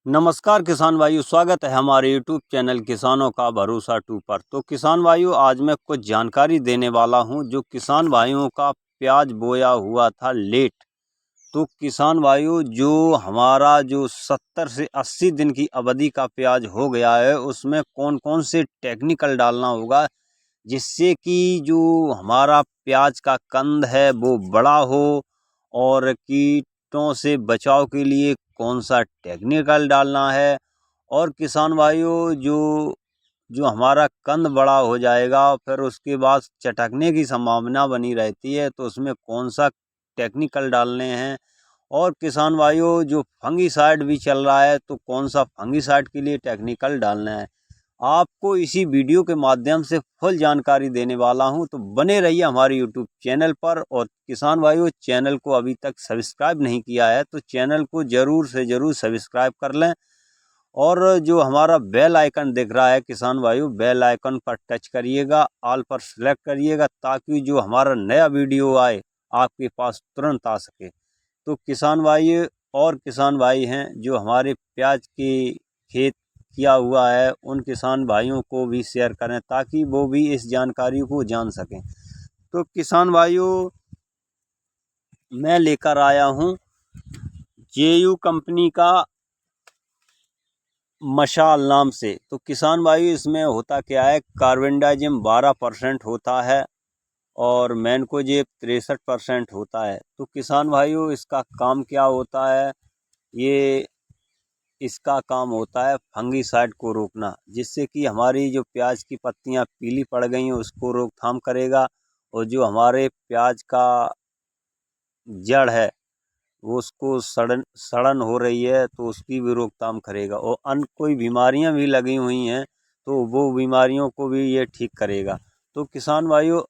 नमस्कार किसान भाइयों, स्वागत है हमारे यूट्यूब चैनल किसानों का भरोसा 2 पर। तो किसान भाइयों, आज मैं कुछ जानकारी देने वाला हूं। जो किसान भाइयों का प्याज बोया हुआ था लेट, तो किसान भाइयों जो हमारा जो 70 से 80 दिन की अवधि का प्याज हो गया है, उसमें कौन कौन से टेक्निकल डालना होगा जिससे कि जो हमारा प्याज का कंद है वो बड़ा हो, और कीटों से बचाव के लिए कौन सा टेक्निकल डालना है। और किसान भाइयों, जो जो हमारा कंद बड़ा हो जाएगा फिर उसके बाद चटकने की संभावना बनी रहती है, तो उसमें कौन सा टेक्निकल डालने हैं। और किसान भाइयों, जो फंगीसाइड भी चल रहा है, तो कौन सा फंगीसाइड के लिए टेक्निकल डालना है, आपको इसी वीडियो के माध्यम से फुल जानकारी देने वाला हूं। तो बने रहिए हमारे यूट्यूब चैनल पर। और किसान भाइयों, चैनल को अभी तक सब्सक्राइब नहीं किया है तो चैनल को ज़रूर से ज़रूर सब्सक्राइब कर लें। और जो हमारा बेल आइकन दिख रहा है किसान भाइयों, बेल आइकन पर टच करिएगा, ऑल पर सेलेक्ट करिएगा, ताकि जो हमारा नया वीडियो आए आपके पास तुरंत आ सके। तो किसान भाई और किसान भाई हैं जो हमारे प्याज के खेत किया हुआ है, उन किसान भाइयों को भी शेयर करें ताकि वो भी इस जानकारी को जान सकें। तो किसान भाइयों, मैं लेकर आया हूँ जेयू कंपनी का मशाल नाम से। तो किसान भाइयों, इसमें होता क्या है, कार्बेंडाजिम 12% होता है और मैनकोजेब 63% होता है। तो किसान भाइयों, इसका काम क्या होता है, ये इसका काम होता है फंगीसाइड को रोकना, जिससे कि हमारी जो प्याज की पत्तियां पीली पड़ गई हैं उसको रोकथाम करेगा। और जो हमारे प्याज का जड़ है वो उसको सड़न सड़न हो रही है तो उसकी भी रोकथाम करेगा। और अन्य कोई बीमारियां भी लगी हुई हैं तो वो बीमारियों को भी ये ठीक करेगा। तो किसान भाइयों,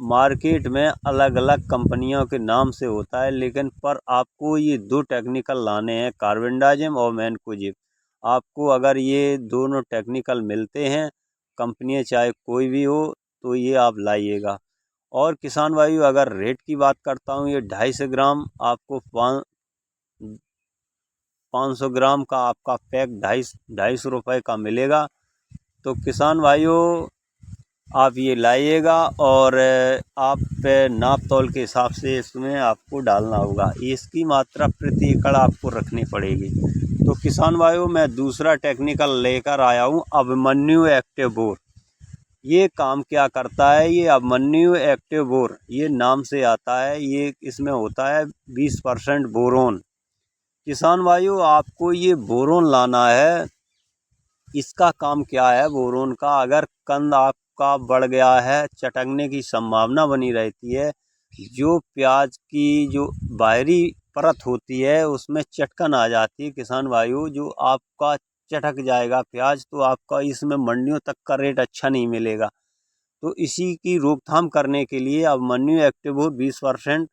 मार्केट में अलग अलग कंपनियों के नाम से होता है, लेकिन पर आपको ये दो टेक्निकल लाने हैं, कार्बेंडाजिम और मैनकोजेब। आपको अगर ये दोनों टेक्निकल मिलते हैं, कंपनी चाहे कोई भी हो, तो ये आप लाइएगा। और किसान भाइयों, अगर रेट की बात करता हूँ, ये 250 ग्राम आपको 500 ग्राम का आपका पैक 250 रुपये का मिलेगा। तो किसान भाइयों, आप ये लाइएगा और आप नाप तौल के हिसाब से इसमें आपको डालना होगा। इसकी मात्रा प्रति एकड़ आपको रखनी पड़ेगी। तो किसान भाइयों, मैं दूसरा टेक्निकल लेकर आया हूँ, अभिमन्यु एक्टिव बोर। ये काम क्या करता है, ये अभिमन्यु एक्टिव बोर ये नाम से आता है। ये इसमें होता है 20% बोरोन। किसान भाइयों, आपको ये बोरोन लाना है। इसका काम क्या है बोरोन का, अगर कंद आपका बढ़ गया है, चटकने की संभावना बनी रहती है, जो प्याज की जो बाहरी परत होती है उसमें चटकन आ जाती है किसान भाइयों, जो आपका चटक जाएगा प्याज, तो आपका इसमें मंडियों तक का रेट अच्छा नहीं मिलेगा। तो इसी की रोकथाम करने के लिए अब मन्यू एक्टिव हो 20%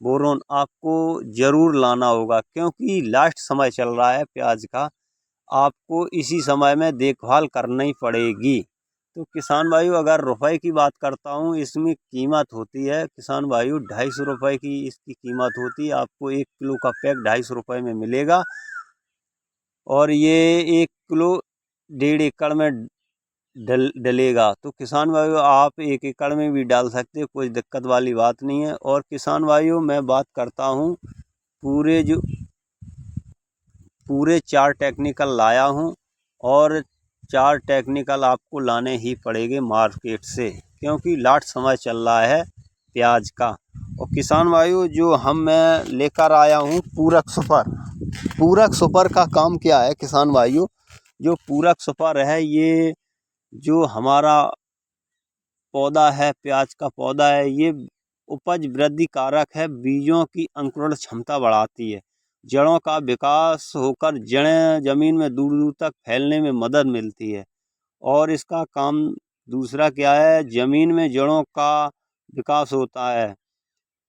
बोरोन आपको ज़रूर लाना होगा, क्योंकि लास्ट समय चल रहा है प्याज का, आपको इसी समय में देखभाल करनी पड़ेगी। तो किसान भाइयों, अगर रुपए की बात करता हूँ, इसमें कीमत होती है किसान भाइयों 250 रुपये की इसकी कीमत होती है। आपको 1 किलो का पैक 250 रुपये में मिलेगा। और ये 1 किलो 1.5 एकड़ में डलेगा। तो किसान भाइयों, आप 1 एकड़ में भी डाल सकते हैं, कोई दिक्कत वाली बात नहीं है। और किसान भाइयों, मैं बात करता हूँ पूरे जो पूरे 4 टेक्निकल लाया हूँ, और 4 टेक्निकल आपको लाने ही पड़ेंगे मार्केट से, क्योंकि लास्ट समय चल रहा है प्याज का। और किसान भाइयों, जो मैं लेकर आया हूँ पूरक सुपर। पूरक सुपर का काम क्या है किसान भाइयों, जो पूरक सुपर है, ये जो हमारा पौधा है, प्याज का पौधा है, ये उपज वृद्धि कारक है, बीजों की अंकुरण क्षमता बढ़ाती है, जड़ों का विकास होकर जड़ें जमीन में दूर दूर तक फैलने में मदद मिलती है। और इसका काम दूसरा क्या है, जमीन में जड़ों का विकास होता है,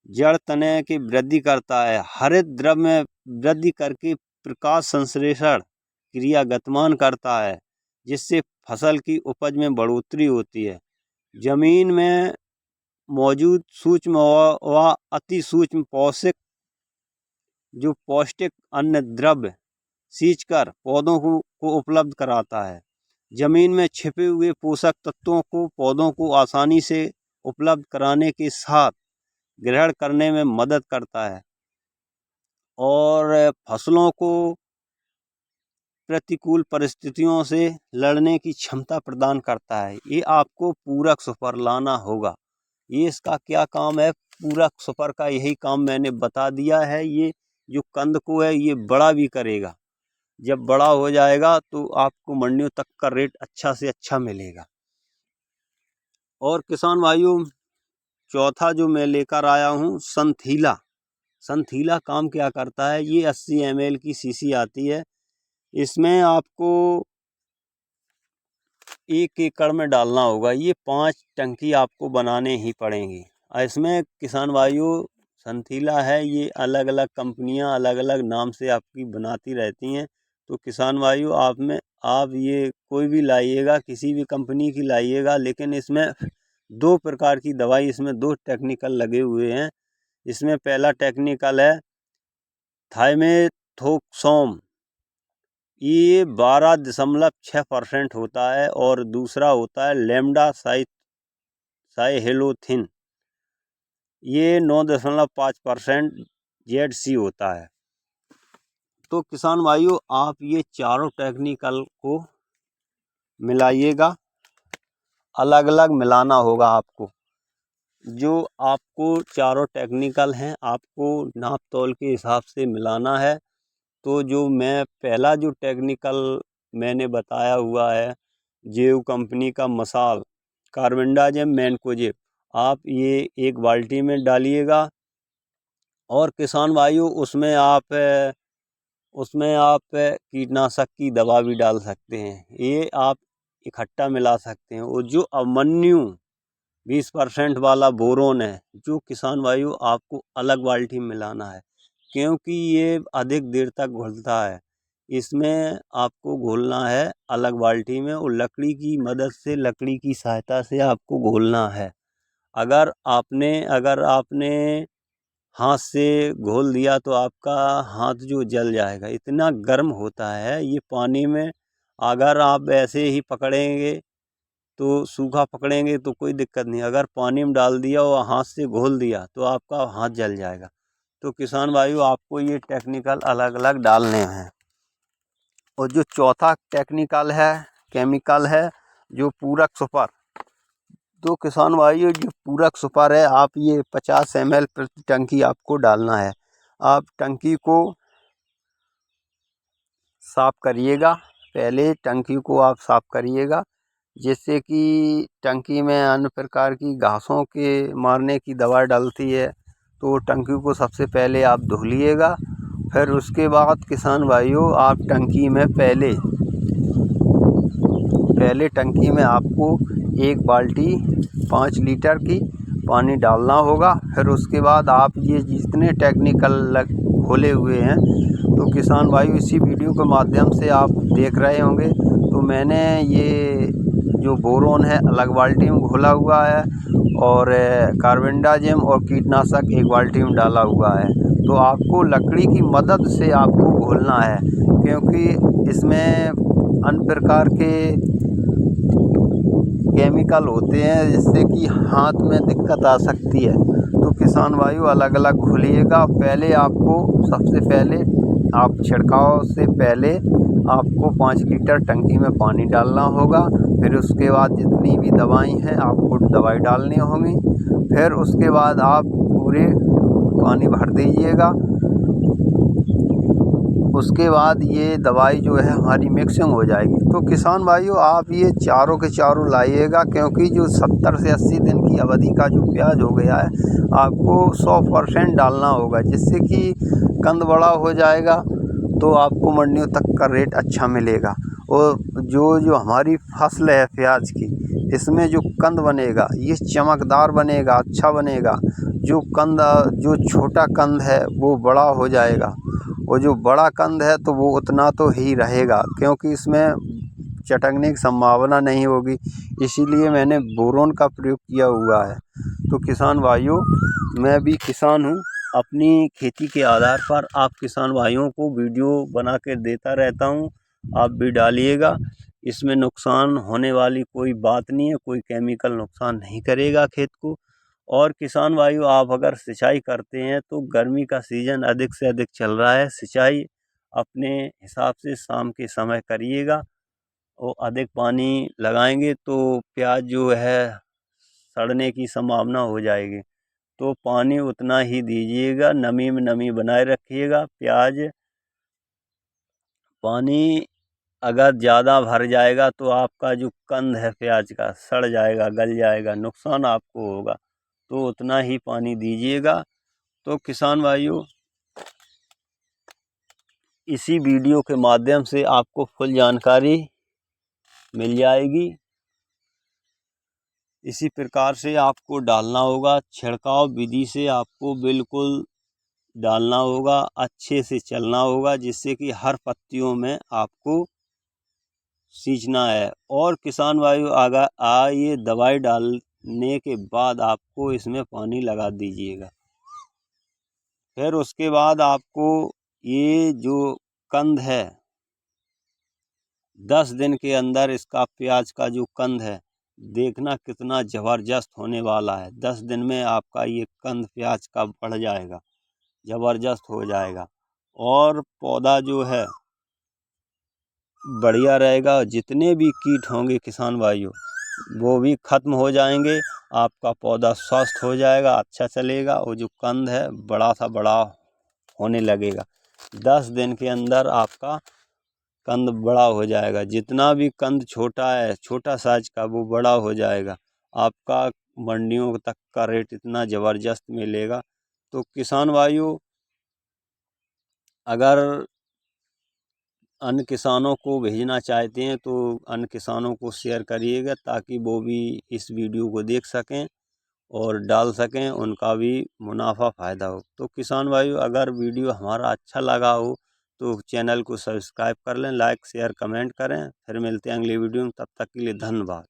जड़ तने की वृद्धि करता है, हरित द्रव्य में वृद्धि करके प्रकाश संश्लेषण क्रिया गतिमान करता है, जिससे फसल की उपज में बढ़ोतरी होती है। जमीन में मौजूद सूक्ष्म व अति सूक्ष्म पौष्टिक अन्य द्रव्य सींचकर पौधों को उपलब्ध कराता है। जमीन में छिपे हुए पोषक तत्वों को पौधों को आसानी से उपलब्ध कराने के साथ ग्रहण करने में मदद करता है और फसलों को प्रतिकूल परिस्थितियों से लड़ने की क्षमता प्रदान करता है। ये आपको पूरक सुपर लाना होगा। ये इसका क्या काम है, पूरक सुपर का यही काम मैंने बता दिया है। ये जो कंद को है ये बड़ा भी करेगा। जब बड़ा हो जाएगा तो आपको मंडियों तक का रेट अच्छा से अच्छा मिलेगा। और किसान भाइयों, चौथा जो मैं लेकर आया हूँ संथीला। संथीला काम क्या करता है, ये 80 ml की शीशी आती है। इसमें आपको 1 एकड़ में डालना होगा। ये 5 टंकी आपको बनाने ही पड़ेंगी। इसमें किसान भाइयों संथीला है, ये अलग अलग कंपनियां अलग अलग नाम से आपकी बनाती रहती हैं। तो किसान भाइयों आप ये कोई भी लाइएगा, किसी भी कंपनी की लाइएगा, लेकिन इसमें 2 प्रकार की दवाई, इसमें 2 टेक्निकल लगे हुए हैं। इसमें पहला टेक्निकल है थाइमेथोक्सोम, ये 12.6% होता है, और दूसरा होता है लैम्डा साइहेलोथिन, ये 9.5% ZC होता है। तो किसान भाइयों आप ये चारों टेक्निकल को मिलाइएगा, अलग अलग मिलाना होगा आपको। जो आपको चारों टेक्निकल हैं आपको नाप तौल के हिसाब से मिलाना है। तो जो मैं पहला जो टेक्निकल मैंने बताया हुआ है, जेयू कंपनी का मसाल कार्बेंडाजिम मैनकोजेब, आप ये 1 बाल्टी में डालिएगा। और किसान भाइयों उसमें आप कीटनाशक की दवा भी डाल सकते हैं। ये आप इकट्ठा मिला सकते हैं। और जो अमन्यु 20% वाला बोरोन है, जो किसान भाइयों आपको अलग बाल्टी में मिलाना है, क्योंकि ये अधिक देर तक घुलता है। इसमें आपको घोलना है अलग बाल्टी में, और लकड़ी की मदद से, लकड़ी की सहायता से आपको घोलना है। अगर आपने हाथ से घोल दिया तो आपका हाथ जो जल जाएगा, इतना गर्म होता है ये पानी में। अगर आप ऐसे ही पकड़ेंगे तो सूखा पकड़ेंगे तो कोई दिक्कत नहीं, अगर पानी में डाल दिया और हाथ से घोल दिया तो आपका हाथ जल जाएगा। तो किसान भाइयों आपको ये टेक्निकल अलग अलग डालने हैं। और जो चौथा टेक्निकल है, केमिकल है, जो पूरक सुपर। तो किसान भाइयों जो पूरक सुपर है, आप ये 50 ml प्रति टंकी आपको डालना है। आप टंकी को साफ करिएगा, पहले टंकी को आप साफ करिएगा, जिससे कि टंकी में अन्य प्रकार की घासों के मारने की दवा डलती है। तो टंकी को सबसे पहले आप धो लीजिएगा। फिर उसके बाद किसान भाइयों आप टंकी में पहले टंकी में आपको 1 बाल्टी 5 लीटर की पानी डालना होगा। फिर उसके बाद आप ये जितने टेक्निकल खोले हुए हैं, तो किसान भाई इसी वीडियो के माध्यम से आप देख रहे होंगे। तो मैंने ये जो बोरोन है अलग बाल्टी में घोला हुआ है, और कार्बेंडाजिम और कीटनाशक 1 बाल्टी में डाला हुआ है। तो आपको लकड़ी की मदद से आपको घोलना है, क्योंकि इसमें अन्य प्रकार के केमिकल होते हैं जिससे कि हाथ में दिक्कत आ सकती है। तो किसान भाइयों अलग अलग घोलिएगा। सबसे पहले आप छिड़काव से पहले आपको 5 लीटर टंकी में पानी डालना होगा। फिर उसके बाद जितनी भी दवाई हैं आपको दवाई डालनी होंगी। फिर उसके बाद आप पूरे पानी भर दीजिएगा। उसके बाद ये दवाई जो है हमारी मिक्सिंग हो जाएगी। तो किसान भाइयों आप ये चारों के चारों लाइएगा, क्योंकि जो 70 से 80 दिन की अवधि का जो प्याज हो गया है आपको 100% डालना होगा, जिससे कि कंद बड़ा हो जाएगा तो आपको मंडियों तक का रेट अच्छा मिलेगा। और जो हमारी फसल है प्याज की, इसमें जो कंद बनेगा ये चमकदार बनेगा, अच्छा बनेगा। जो छोटा कंद है वो बड़ा हो जाएगा, और जो बड़ा कंद है तो वो उतना तो ही रहेगा, क्योंकि इसमें चटकने की संभावना नहीं होगी। इसीलिए मैंने बोरोन का प्रयोग किया हुआ है। तो किसान भाइयों मैं भी किसान हूँ, अपनी खेती के आधार पर आप किसान भाइयों को वीडियो बना के देता रहता हूँ, आप भी डालिएगा। इसमें नुकसान होने वाली कोई बात नहीं है, कोई केमिकल नुकसान नहीं करेगा खेत को। और किसान भाइयों, आप अगर सिंचाई करते हैं तो गर्मी का सीज़न अधिक से अधिक चल रहा है, सिंचाई अपने हिसाब से शाम के समय करिएगा। और अधिक पानी लगाएंगे तो प्याज जो है सड़ने की संभावना हो जाएगी, तो पानी उतना ही दीजिएगा, नमी में नमी बनाए रखिएगा। प्याज पानी अगर ज़्यादा भर जाएगा तो आपका जो कंद है प्याज का सड़ जाएगा, गल जाएगा, नुकसान आपको होगा, तो उतना ही पानी दीजिएगा। तो किसान भाइयों, इसी वीडियो के माध्यम से आपको फुल जानकारी मिल जाएगी। इसी प्रकार से आपको डालना होगा, छिड़काव विधि से आपको बिल्कुल डालना होगा, अच्छे से चलना होगा, जिससे कि हर पत्तियों में आपको सींचना है। और किसान भाइयों, अगर ये दवाई डालने के बाद आपको इसमें पानी लगा दीजिएगा। फिर उसके बाद आपको ये जो कंद है 10 दिन के अंदर इसका प्याज का जो कंद है देखना कितना ज़बरदस्त होने वाला है। 10 दिन में आपका ये कंद प्याज का बढ़ जाएगा, ज़बरदस्त हो जाएगा और पौधा जो है बढ़िया रहेगा। जितने भी कीट होंगे किसान भाइयों वो भी खत्म हो जाएंगे, आपका पौधा स्वस्थ हो जाएगा, अच्छा चलेगा और जो कंद है बड़ा सा बड़ा होने लगेगा। 10 दिन के अंदर आपका कंद बड़ा हो जाएगा। जितना भी कंद छोटा है, छोटा साइज का, वो बड़ा हो जाएगा। आपका मंडियों तक का रेट इतना ज़बरदस्त मिलेगा। तो किसान भाइयों, अगर अन्य किसानों को भेजना चाहते हैं तो अन्य किसानों को शेयर करिएगा, ताकि वो भी इस वीडियो को देख सकें और डाल सकें, उनका भी मुनाफा फ़ायदा हो। तो किसान भाइयों, अगर वीडियो हमारा अच्छा लगा हो तो चैनल को सब्सक्राइब कर लें, लाइक शेयर कमेंट करें। फिर मिलते हैं अगली वीडियो में, तब तक के लिए धन्यवाद।